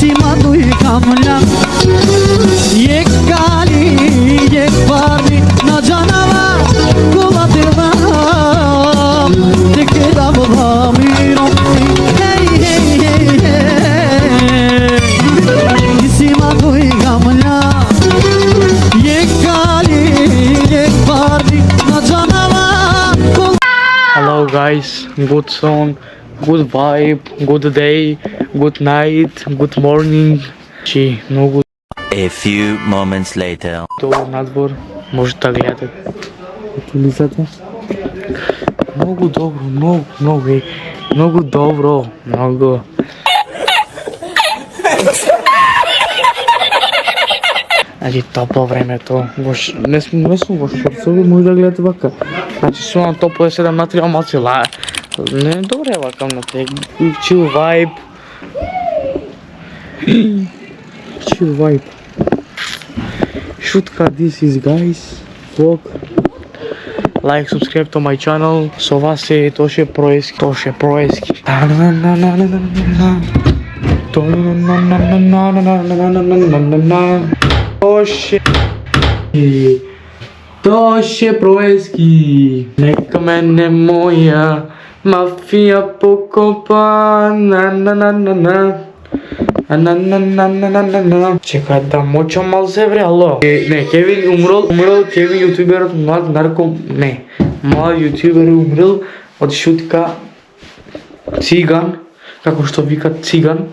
Sima duy kamlan Yek gali yek varni na canava Kulatirvam Dikidam bhamiro Hey hey hey hey Sima duy kamlan Yek gali yek varni na canava Hello guys, good song, good vibe, good day, good night, good morning. Чи много A few moments later. добро надвор, може да гледате улицата. Много добро, много добро, много. Значи топло времето, не сум во шорцови, може да гледате вака. Значи сум на топло 7 на 3 малцила. Не е добре вака на тег. Chill vibe. Chill vibe. Шутка, this is guys. Vlog. Like, subscribe to my channel. Со вас е Тоше Проески. Тоше Проески. Тоше Проески. Нека мене моја мафија покопа. Чекај да мочам мал се вре, ало. Не, Кевин умрел Кевин јутуберот, млад нарком, не. Млад јутубер умрел од шутка циган, како што викат циган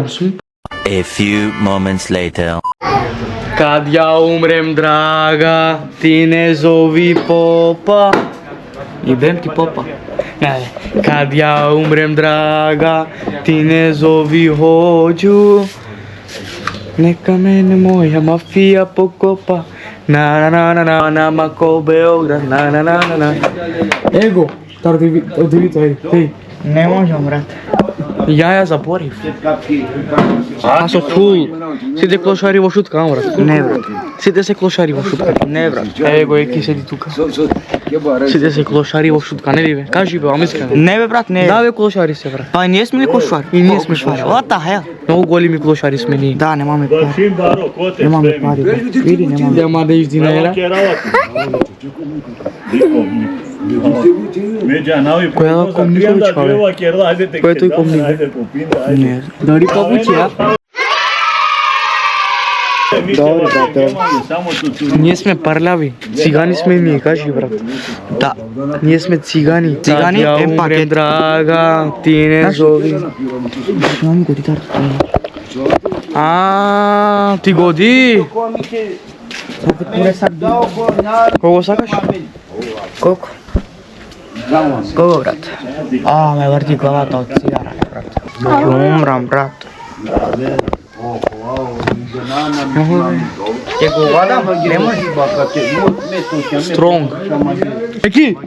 сум. A few moments later. Кад ја умрем, драга, ти не зови попа. Идем ти попа. Не, кад ја умрем, драга, ти не зови хоđu. Нека мене моја мафија покопа. На мако Београд, на. Его, тар девито, еј. Не можам, брат. Ја заборив. Аз сум фул. Сите клошари во шутка, брат. Не, брат. Сите се клошари во шутка. Не, брат. Его, еки седи тука. Сите се клошари во шутка, нели бе? Кажи бе, ам искрено. Не, бе, брат, не. Да бе, клошари се, брат. Па ние сме ли кошвари? И ние сме швари. What the hell? Многу големи клошари сме ние. Да, немаме пари. Немаме пари, брат. Види, немаме. Нема да иш динара. Која да комникови човек? Кој е тој комник? Не. Дали пабуќи, а? Добре, брат. Ние сме парляви. Цигани сме ние, кажи брат. Да. Ние сме цигани. Цигани, Кад ја умрем, пакет. драга, ти не зови. Имам го гитарата. Ти годи? Кого сакаш? Колко? Колко, брат? Ме врти главата од цигара, брат. Ќе умрам, брат. Ќе го вадам, не може. Стронг. Еки!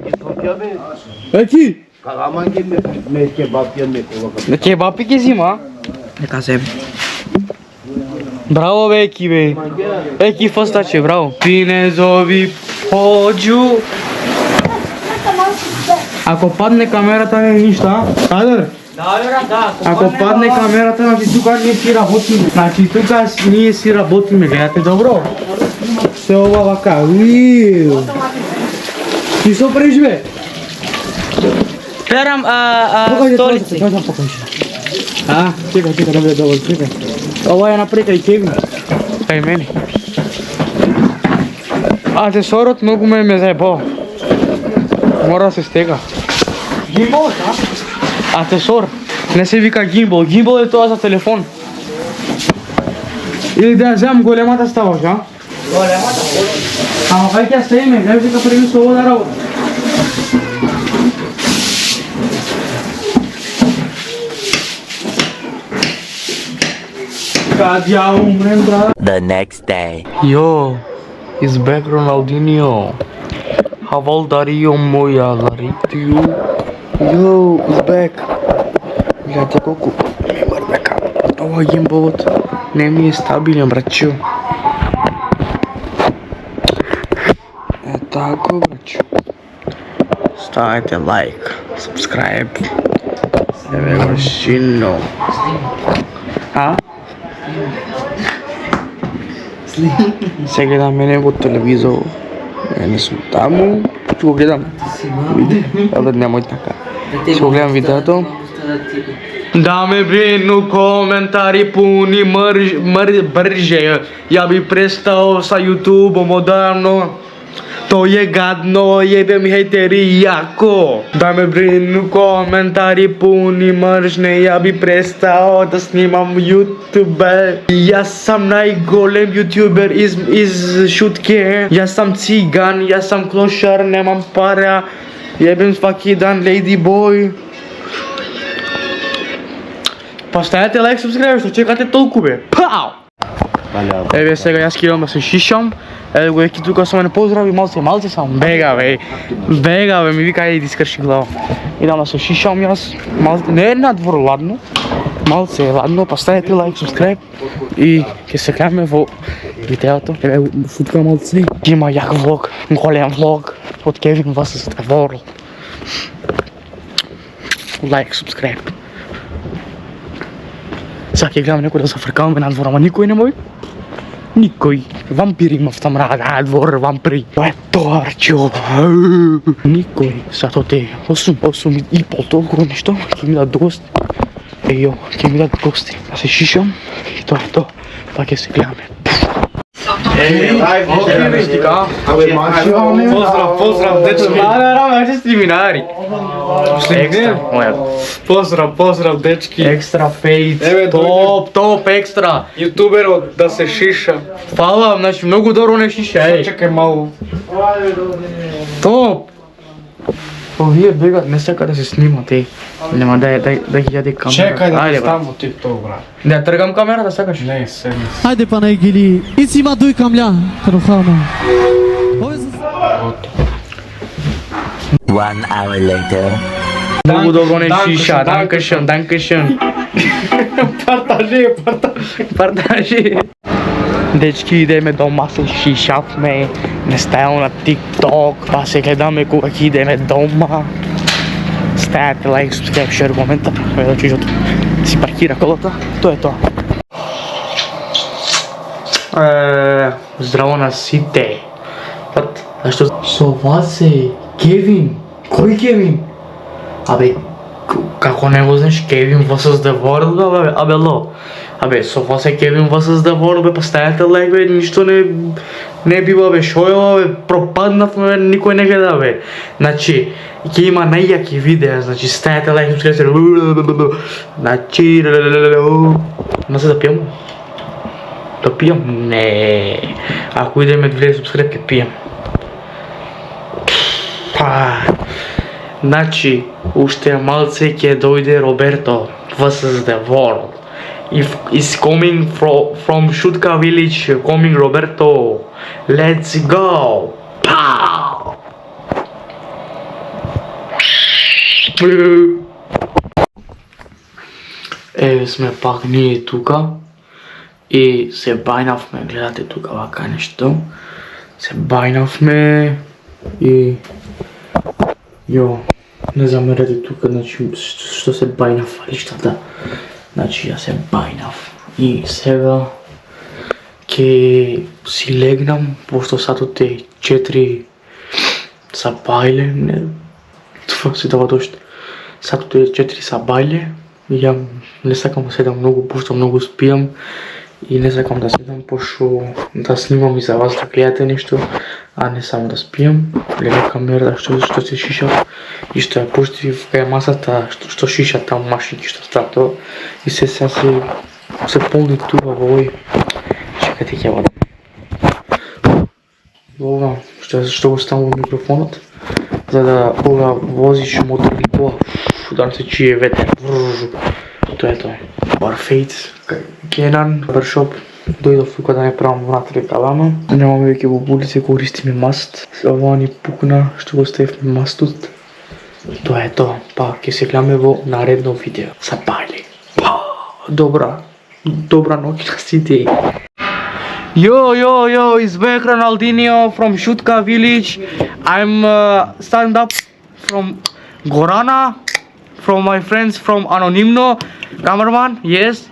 Кебапи ќе зима? Нека земе. Браво бе, Еки бе. Еки фостаче, браво. Ти не зови хоđu. Ако падне камерата не е ништа, Кадр? Да. Ако падне камерата, значи тука ние си работиме. Значи тука ние си работиме, гледате добро? Се ова вака, уиу. Ти со преживе? Перам столици. Чекай, да биде доволно, чекай. Ова е напред кај Кевин. Кај мене. Асесорот многу ме заебал. Мора да се стега. Гимбол, да? Асесор. Не се вика гимбол. Гимбол е тоа за телефон. Или да ја земам големата ставаш, а? Големата. Ама кај ќе стеиме, не вика преми со ово да работи. Кад ја умрем, брат. The next day. Yo, it's back Ronaldinho. How old are you, моја Ларитио? Yo, it's back. Гледате колку ми врбека. Ова гимболот не ми е стабилен, братчо. Е тако, братчо. Ставете лайк, subscribe. Се ве го шино. А? Се гледам мене во телевизор. Не сум таму. Ќе го гледам. Абе немој така. Ќе го гледам видеото. Даме брину коментари пуни брже. Ја би престал са YouTube одавно. Тој е гадно, јебе ми хейтери јако. Да ме брину коментари пуни мржне, ја би престал да снимам YouTube. Јас сам најголем јутубер из шутке. Јас сам циган, јас сам клошар, немам пара. Јебем сваки дан Lady Boy. Поставете лайк, субскрайб, што чекате толку бе. Пау! Еве сега јас кидам да се шишам. Еве го еки тука со мене поздрави, малце сам бега бе, ми вика ајде да искрши глава. Идам да се шишам јас, не е надвор ладно, малце е ладно, поставете лайк, субскрайб и ќе се гледаме во видеото. Еве футка малце, има јак влог, голем влог од Kevin vs. The World. Лайк, субскрайб. Сега ќе гледам некој да зафркаваме надвор, ама никој не мој. Никој. Вампири имав там надвор, вампири. Тоа е тоа, рачо. Никој. Сато те 8:30 толку нешто. Ќе ми дадат гости. Ејо, ќе ми дадат гости. Да се шишам. И тоа е тоа. Па ќе се гледаме. Поздрав, дечки. Раме, стриминари. Поздрав, дечки. Екстра фейт. Топ, екстра. Јутуберот да се шиша. Фала, значи многу добро не шиша, еј. Чекај малку. Топ. Овие бегат, не сака да се снимат, еј. Нема да ги јаде камера. Чекај да Ајде, стам во TikTok, брат. Да ја тргам камерата, сакаш? Не, седни. Ајде па најгили. Ицима дуј камља. Трохано. Ове се 1 hour later. Многу добро не шиша, данкашен. Партажи. Дечки, идеме дома, се шишавме, не стајам на TikTok, па се гледаме кога ќе идеме дома. Ставете лайк, субскрайб, шер, коментар, да чужото си паркира колата, тоа е тоа. Здраво на сите. Зашто со вас е Кевин? Кој Кевин? Абе, како не го знаеш Kevin vs. The World, абе ло. Абе, со вас е Kevin vs. The World, бе, па ставете лайк, бе, ништо не бива, бе, шо е, бе, пропаднавме, никој не гледа, бе. Значи, ќе има најјаки видеа, значи, ставете лайк, субскрайб, значи, не се да пијам? Да пијам? Не. Ако идеме 2000 субскрайб, ќе пијам. Значи, уште малце ќе дојде Роберто vs. The World. If is coming from Шутка Village, coming Roberto. Let's go! Pow! Еве сме пак ние тука и се бајнавме, гледате тука вака нешто. Се бајнавме и Јо, не замерете тука, значи, што се бајнав, лиштата. Значи, ја се бајнав. И сега ќе си легнам, пошто сатот е 4 са бајле, това си дава дошт. Сатот е 4 са бајле, и ја не сакам да седам многу, пошто многу спијам. И не сакам да седам, пошто да снимам и за вас да гледате нешто, а не само да спијам. Гледа камера што се шишав и што ја пуштив кај масата, што шиша там машинки што стато и се полни тука во овој. Чекате ќе водам. Ова што го ставам во микрофонот, за да кога возиш мотор или кола, да не се чие ветер. Тоа е тоа. Барфейт, Кенан, баршоп. Дојдов тука да не правам внатре калама. Немаме веќе во булице, користиме маст. Ова ни пукна што го ставивме мастот. Тоа е тоа. Па ќе се гледаме во наредно видео. Са бајле. Добра ноќ на сите. Yo, it's back Ronaldinho from Šutka Village. I'm stand up from Gorana, from my friends from Anonimno. Cameraman, yes.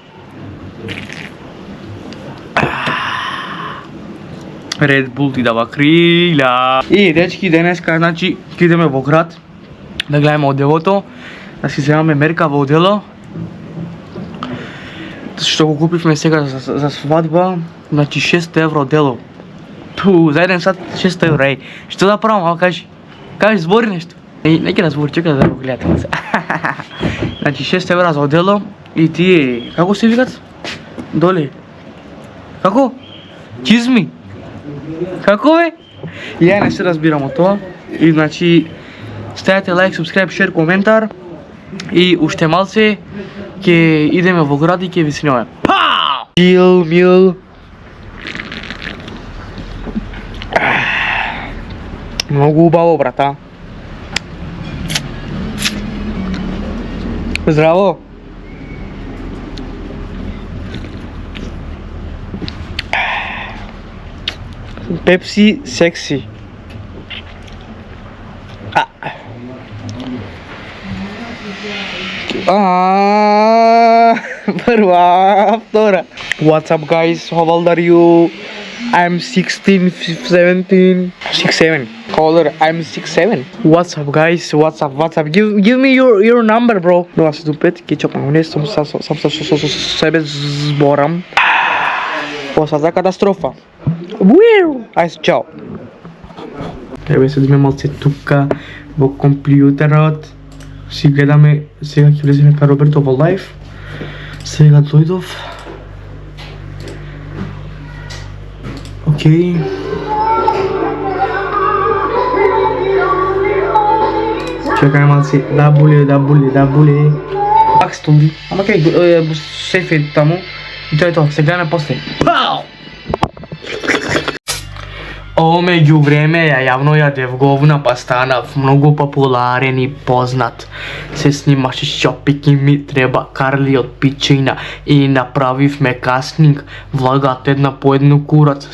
Red Bull ти дава крилја. И дечки, денеска, значи, ќе идеме во град да гледаме оделото, да си земаме мерка во одело. Што го купивме сега за свадба, значи 6 евро одело. Пу, за еден сат 6 евро, еј. Што да правам, ама кажи збори нешто. Не ќе да збори, чека да го гледате. Значи 6 евра за одело и тие, како се викат? Доле. Како? Чизми? Како бе? И ја не се разбирам од тоа. И значи ставете лайк, субскрайб, шер, коментар. И уште малце ќе идеме во град и ќе ви снимаме. Пау! Мил. Многу убаво, брата. Здраво. Пепси секси. Прва, втора. What's up guys? How old are you? I'm 16, 17, 6'7". How old are I'm 6'7". What's up guys? What's up? Give me your number, bro. No, stupid. Ќе чекам, не сум со себе зборам. Поса за катастрофа. Ајс, чао. Еве седиме малце тука во компјутерот. Си гледаме, сега ќе влеземе па Роберто во лайв. Сега дојдов. Океј. Чекај малце, да буле. Бакстори. Ама кај сеф е таму. И тоа е тоа, се гледаме после. Пау! О, меѓу време ја јавно јадев говна па станав многу популарен и познат. Се снимаше шопинг и ми треба Карли од пичина и направивме кастинг. Влагат една по едно курац,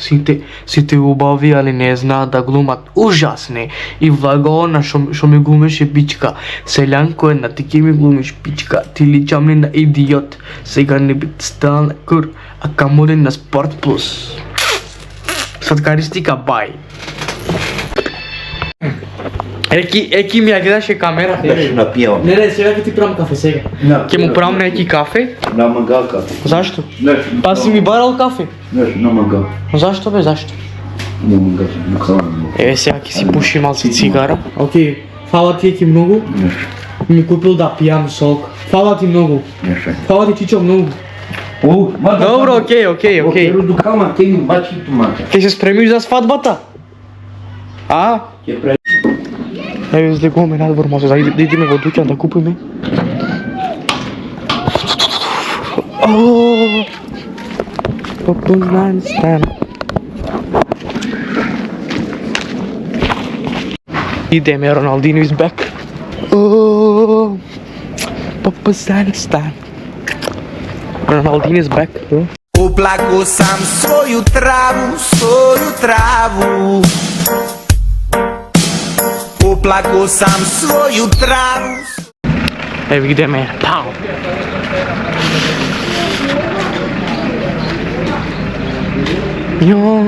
сите убави, али не знаат да глумат. Ужасне. И влага она шо ми глумеше пичка. Селјанко една, ти ке ми глумиш пичка. Ти личам ли на идиот. Сега не бит стал на кур, а камоле на Спорт Плюс. Сладкаристика, бај. Еки ми ја гледаше камерата. Беше напијал. Не, сега ќе ти правам кафе, сега. Ќе му правам на еки кафе. На мага кафе. Зашто? Не. Па си ми барал кафе. Не, на мага. Зашто бе, зашто? На мага, на храна. Еве сега ќе си пуши малце цигара. Океј, фала ти еки многу. Не. Ми купил да пијам сок. Фала ти многу. Не. Фала ти чичо многу. Добро, океј. До кама, ке ми бачи тумака. Ќе се спремиш за свадбата? А? Ќе прави. Еве излегуваме надвор, може да идеме во дуќан да купиме. Попознан стан. Идеме, Роналдино is back. Попознан стан. Ronaldinho is back, bro. Uplago sam svoju travu. Uplago sam svoju travu. Evo ideme, pao. Jo.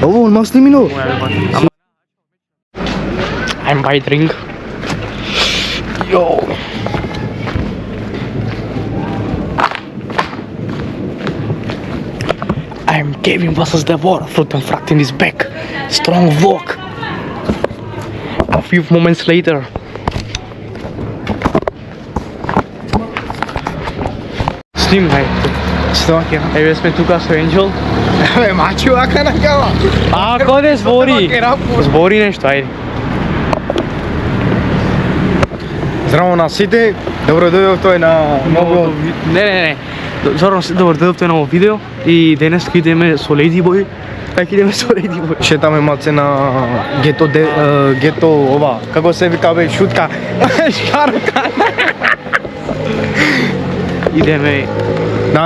Oh, un mas limino. I'm by drink. Yo. I'm Kevin versus Devor. Fruit and Fract in his back. Strong walk. A few moments later. Snimaj. Stoke. Еве сме тука со Angel. Бе, мачу, ака на кава. А, коде збори? Збори нешто, ајде. Здраво на сите, добро дојдовте на ново... Не. Зорно, добро дојдовте на ново видео и денес идеме со Lady Boy. Така идеме со Lady Boy. Шетаме малце на гето ова, како се вика бе, шутка. Шарка. Идеме.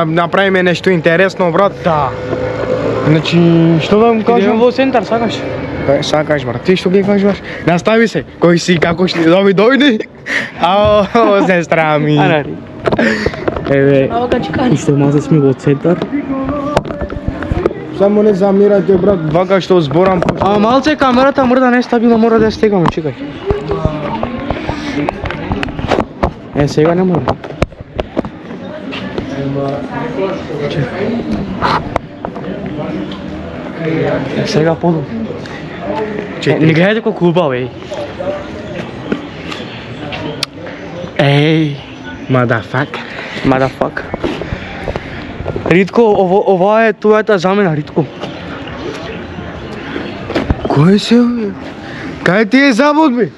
Направиме нешто интересно, брат. Да. Значи, што да му Идеме кажам? во центар, сакаш? Сакаш, брат. Ти што ги кажеш? Настави се. Кој си, како ще дојде? Ао, сестра ми. Анари. Еве, Уште малце сме во центар. само не замирајте, брат, вака што зборам. А малце камерата мора да не е стабилна, мора да ја стегаме, чекај. Сега не мора. Сега подобро. Не гледате колку убаво е. Еј, motherfuck. Ритко, ова е твојата замена, Ритко. Кој се, бе? Кај ти е завод, бе?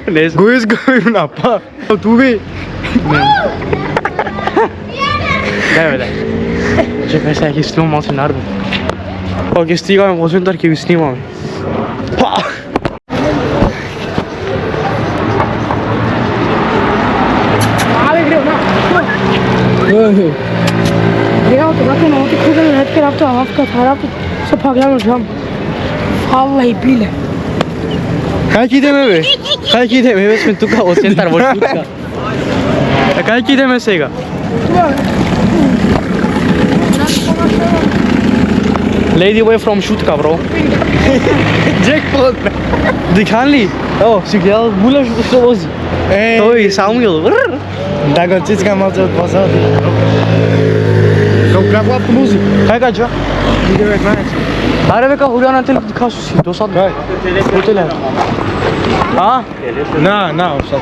Не знам. Кој изгавим на па? Ту, бе? Дај, бе, дај. Чекај сега, ќе снимам малце народ. Кога ќе стигаме во центар, ќе ви снимаме. Па! Реално когато много ти куга на нетки рафта, а лавка тарапи, се погледам жам. Фала и биле. Кај ќе идеме, бе? Кај ќе идеме, бе, сме тука во центар, во Шутка. А кај ќе идеме сега? Lady Way from Шутка, бро. Джекпот, бе. Дикан ли? Ево, си гледал муля што вози. Тој Самуил. Да го цицка малце од позади. Како каква музика? Кај каѓа? 19. Аре бе, Хулијана телек касу си, досадно. Кај? Хотеле. А? На, остат.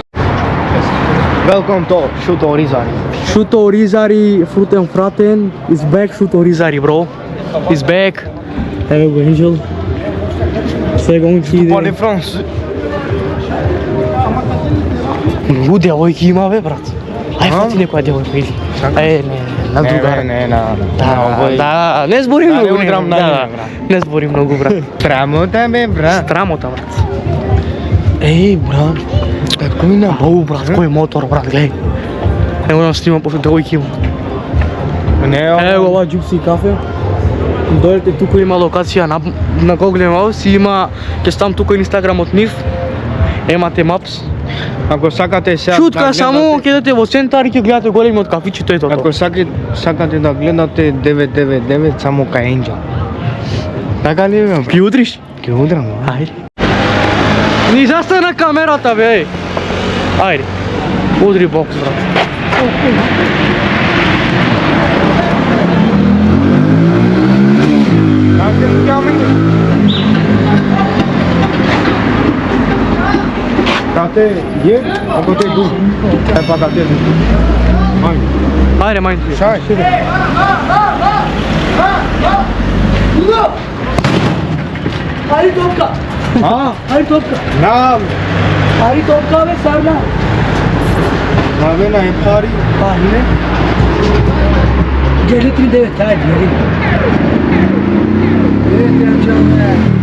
Welcome to Shoot Orizari. Шуто Оризари, Фрутен Фратен, is back Шуто Оризари, бро. Is back. Еве го Angel. Сега он ќе Поле иде. Франс. Многу девојки има, бе, брат. Ај, фати некоја девојка или. Не, на другара. Не, на. Да, не збори Да, многу. не удрам на да, неа, брат. не збори многу, брат. Трамота, бе, брат. Трамота, брат. Еј, брат. Како мина? Оу, брат, кој мотор, брат, гледај. Ево да снимам, пошто девојки има. Не, Ево ова Джупси кафе. Дојдете тука има локација на Google Maps, си има, ќе ставам тука инстаграмот нив. Емате Maps. Ако сакате сега Шутка, само ќе идете во центар и ќе гледате големиот кафиче, тој е тоа. Ако сакате да гледате 999 само кај Angel. Така ли бе? Ќе удриш? Ќе удрам, бе. Ајде. Ни застана камерата, бе. Ајде. Удри бокс, брат. Tate, je? Ako te du? E pa tate du. Ajde. Ајде, мајн. Шај. Ари топка! А? Ари топка! На, Ари топка, бе, сарна! бе, на е пари. Ари, Geri 39, ajde, geri.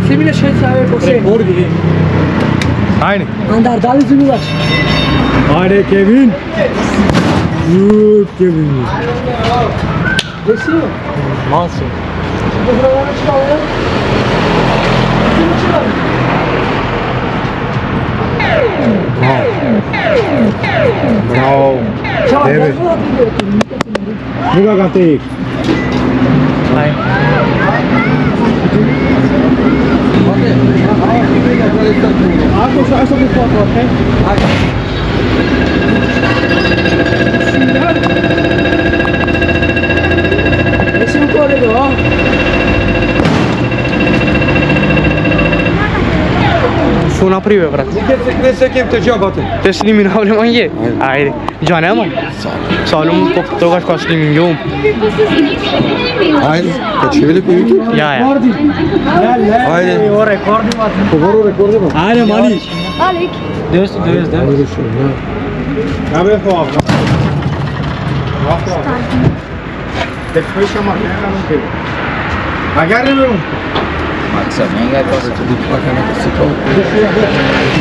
Semine 6 save kose. Rekordi. Ajde. Andar, da li zunilaš? Ajde, Kevin. Kevin. Gde si jo? Малце. Dobrovala škola. Bravo. Tebe. Druga ga te. Ај. Ako sa bi foto, okej? Jesi u kolegu, a? Што направи, бе, брат? Ne se kem te jobate. Те сними на мање? Ајде. Џа нема? Салум, тогаш кога снимим јум. Ajde, kad će veliko YouTube? Ја. Ajde. Pogoru rekordima. Ajde, mali. Alik. 299. Ja bih hvala. Hvala. Te fui ma gara non che. Magari non.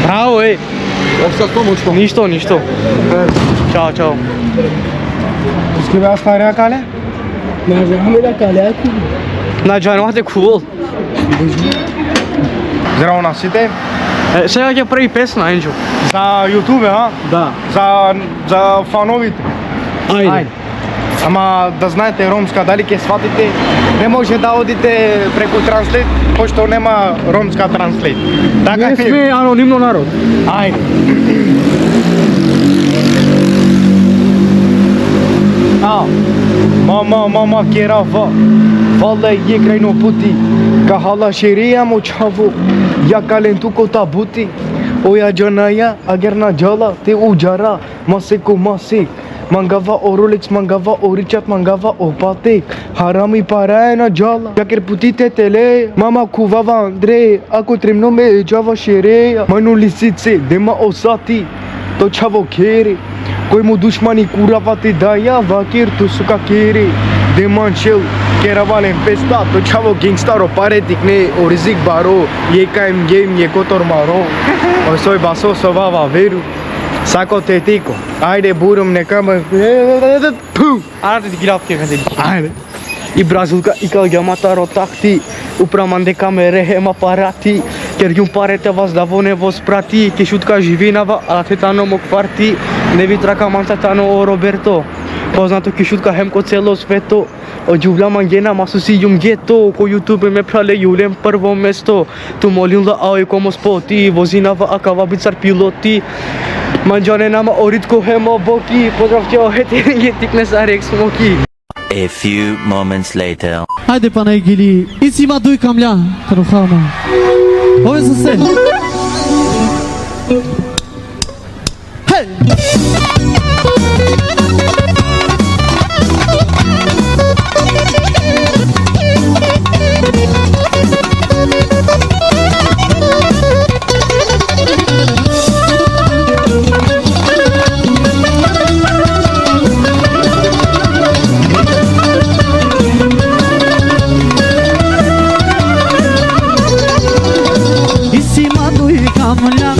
Браво, е. Offsat pomoć. Ништо, ништо. Чао, чао. उसके बाद सारे काले Ne znam, ame da kalja ti. Најаџанувате cool. Здраво на сите. Сега ќе прави песна, Енџо. За YouTube, а? Да. За фановите. Ајде. Ама да знаете ромска, дали ќе сватите, не може да одите преку транслейт, пошто нема ромска транслейт. Така Не сме анонимно народ. Ајде. Мама, керава, валда е крајно пути, кахала шерија му чаво, ја каленту кота бути, оја джанаја, агерна джала, те уджара, масеко масек, мангава о Rolex, мангава о Ричард, мангава о Патек, харами параја на джала, јакер путите теле, мама кувава Андре, ако тремно ме джава шереја, мајно лисице, дема осати, то чаво кере, кој му душмани куравате даја, вакир ту сука кере, деманчел, керавален песта, то чаво генгстаро паретик не, оризик баро, јекаем гейм, јекотор маро, осој басо совава веру, сако тетико, ајде бурум некама, пу, Арате ти графке каде. ајде. И бразилка и калгамата ротакти, упраман де камере хема парати, ker јум парете вас да во не воспрати, ке шутка живинава, а тетано мок парти, не ви трака мантатано о Роберто, познато ке шутка хемко цело свето, o џувля мангена масуси јум гето, ко YouTube ме прале јулем прво место, ту молим да ај комо споти, возинава акава бицар пилоти, манџане нама оритко хемо боки, поздравте о хетерингетик не сарек смоки. A few moments later. Haide Panaigili, em cima do Icamlha, Tarufama. Vamos você. Hey! Em cima do Icamlha,